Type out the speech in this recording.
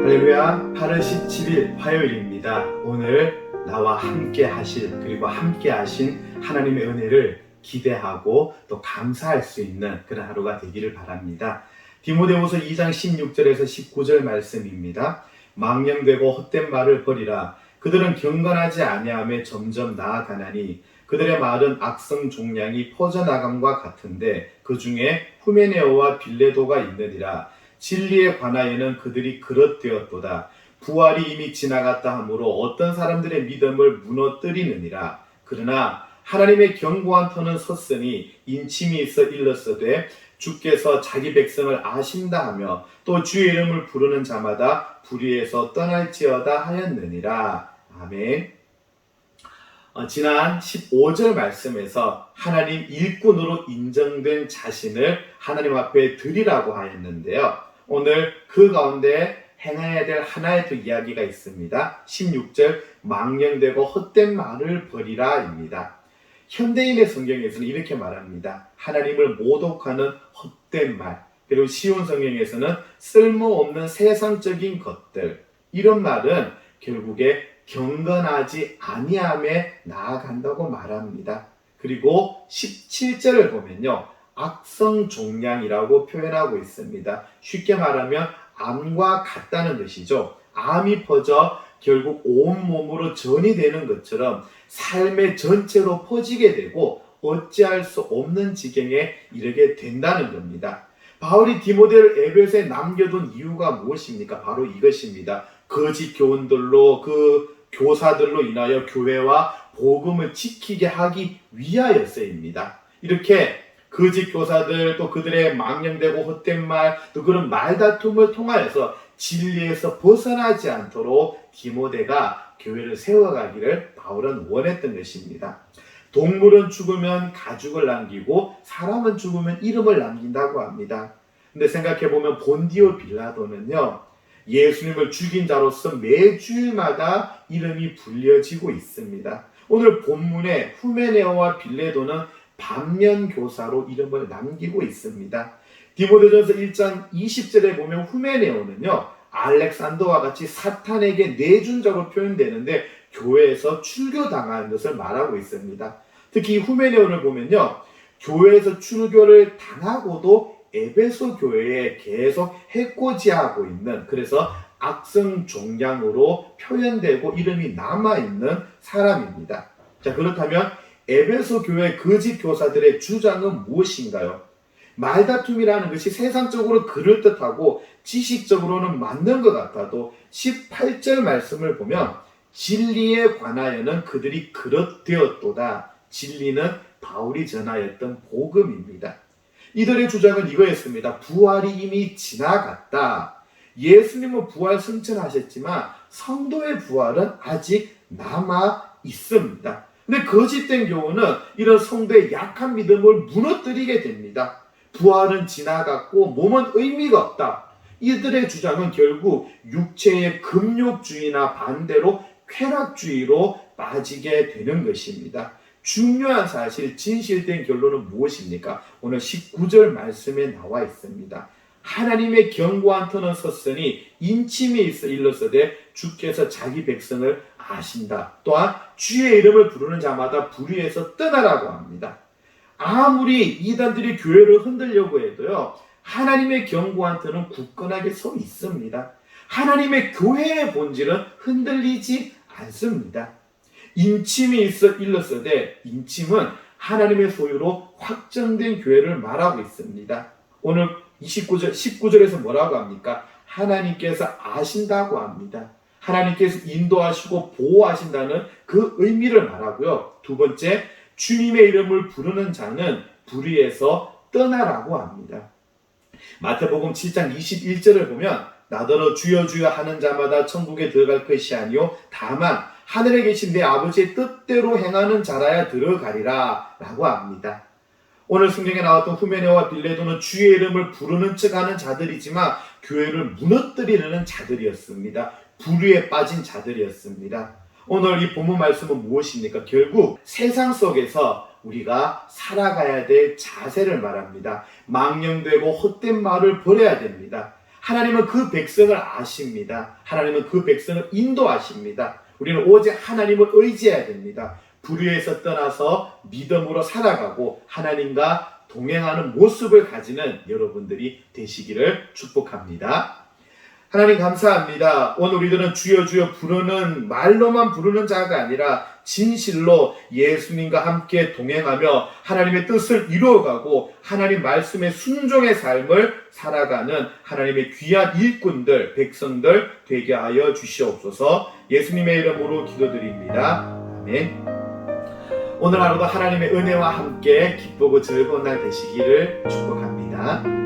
할렐루야, 8월 17일 화요일입니다. 오늘 나와 함께 하실 그리고 함께 하신 하나님의 은혜를 기대하고 또 감사할 수 있는 그런 하루가 되기를 바랍니다. 디모데후서 2장 16절에서 19절 말씀입니다. 망령되고 헛된 말을 버리라. 그들은 경건하지 아니하며 점점 나아가나니 그들의 말은 악성 종량이 퍼져나감과 같은데 그 중에 후메네오와 빌레도가 있느니라. 진리에 관하여는 그들이 그릇되었도다. 부활이 이미 지나갔다 하므로 어떤 사람들의 믿음을 무너뜨리느니라. 그러나 하나님의 견고한 터는 섰으니 인침이 있어 일렀으되 주께서 자기 백성을 아신다 하며 또 주의 이름을 부르는 자마다 불의에서 떠날지어다 하였느니라. 아멘. 지난 15절 말씀에서 하나님 일꾼으로 인정된 자신을 하나님 앞에 드리라고 하였는데요. 오늘 그 가운데 행해야 될 하나의 또 이야기가 있습니다. 16절 망령되고 헛된 말을 버리라입니다. 현대인의 성경에서는 이렇게 말합니다. 하나님을 모독하는 헛된 말, 그리고 시온 성경에서는 쓸모없는 세상적인 것들, 이런 말은 결국에 경건하지 아니함에 나아간다고 말합니다. 그리고 17절을 보면요, 악성 종량이라고 표현하고 있습니다. 쉽게 말하면 암과 같다는 것이죠. 암이 퍼져 결국 온몸으로 전이 되는 것처럼 삶의 전체로 퍼지게 되고 어찌할 수 없는 지경에 이르게 된다는 겁니다. 바울이 디모데를 에베소에 남겨둔 이유가 무엇입니까? 바로 이것입니다. 거짓 교훈들로 그 교사들로 인하여 교회와 복음을 지키게 하기 위하여서입니다. 이렇게 거짓 교사들, 또 그들의 망령되고 헛된 말, 또 그런 말다툼을 통하여서 진리에서 벗어나지 않도록 디모데가 교회를 세워가기를 바울은 원했던 것입니다. 동물은 죽으면 가죽을 남기고 사람은 죽으면 이름을 남긴다고 합니다. 근데 생각해보면 본디오 빌라도는요, 예수님을 죽인 자로서 매주일마다 이름이 불려지고 있습니다. 오늘 본문에 후메네오와 빌레도는 반면교사로 이름을 남기고 있습니다. 디모데전서 1장 20절에 보면 후메네오는요, 알렉산더와 같이 사탄에게 내준 자로 표현되는데 교회에서 출교당한 것을 말하고 있습니다. 특히 후메네오를 보면요, 교회에서 출교를 당하고도 에베소 교회에 계속 해코지하고 있는, 그래서 악성 종량으로 표현되고 이름이 남아있는 사람입니다. 자, 그렇다면 에베소 교회 거짓 교사들의 주장은 무엇인가요? 말다툼이라는 것이 세상적으로 그럴듯하고 지식적으로는 맞는 것 같아도 18절 말씀을 보면 진리에 관하여는 그들이 그릇되었도다. 진리는 바울이 전하였던 복음입니다. 이들의 주장은 이거였습니다. 부활이 이미 지나갔다. 예수님은 부활 승천하셨지만 성도의 부활은 아직 남아 있습니다. 근데 거짓된 교훈은 이런 성도의 약한 믿음을 무너뜨리게 됩니다. 부활은 지나갔고 몸은 의미가 없다. 이들의 주장은 결국 육체의 금욕주의나 반대로 쾌락주의로 빠지게 되는 것입니다. 중요한 사실, 진실된 결론은 무엇입니까? 오늘 19절 말씀에 나와 있습니다. 하나님의 견고한 터는 섰으니 인침이 있어 일렀으되 주께서 자기 백성을 아신다. 또한 주의 이름을 부르는 자마다 불의에서 떠나라고 합니다. 아무리 이단들이 교회를 흔들려고 해도요, 하나님의 견고한 터는 굳건하게 서 있습니다. 하나님의 교회의 본질은 흔들리지 않습니다. 인침이 있어 일렀으되, 인침은 하나님의 소유로 확정된 교회를 말하고 있습니다. 오늘 19절에서 뭐라고 합니까? 하나님께서 아신다고 합니다. 하나님께서 인도하시고 보호하신다는 그 의미를 말하고요. 두 번째, 주님의 이름을 부르는 자는 불의에서 떠나라고 합니다. 마태복음 7장 21절을 보면 나더러 주여 주여 하는 자마다 천국에 들어갈 것이 아니요 다만 하늘에 계신 내 아버지의 뜻대로 행하는 자라야 들어가리라 라고 합니다. 오늘 성경에 나왔던 후메네오와 빌레도는 주의 이름을 부르는 척하는 자들이지만 교회를 무너뜨리려는 자들이었습니다. 불의에 빠진 자들이었습니다. 오늘 이 본문 말씀은 무엇입니까? 결국 세상 속에서 우리가 살아가야 될 자세를 말합니다. 망령되고 헛된 말을 버려야 됩니다. 하나님은 그 백성을 아십니다. 하나님은 그 백성을 인도하십니다. 우리는 오직 하나님을 의지해야 됩니다. 불의에서 떠나서 믿음으로 살아가고 하나님과 동행하는 모습을 가지는 여러분들이 되시기를 축복합니다. 하나님 감사합니다. 오늘 우리들은 주여 주여 부르는 말로만 부르는 자가 아니라 진실로 예수님과 함께 동행하며 하나님의 뜻을 이루어가고 하나님 말씀의 순종의 삶을 살아가는 하나님의 귀한 일꾼들, 백성들 되게 하여 주시옵소서. 예수님의 이름으로 기도드립니다. 아멘. 오늘 하루도 하나님의 은혜와 함께 기쁘고 즐거운 날 되시기를 축복합니다.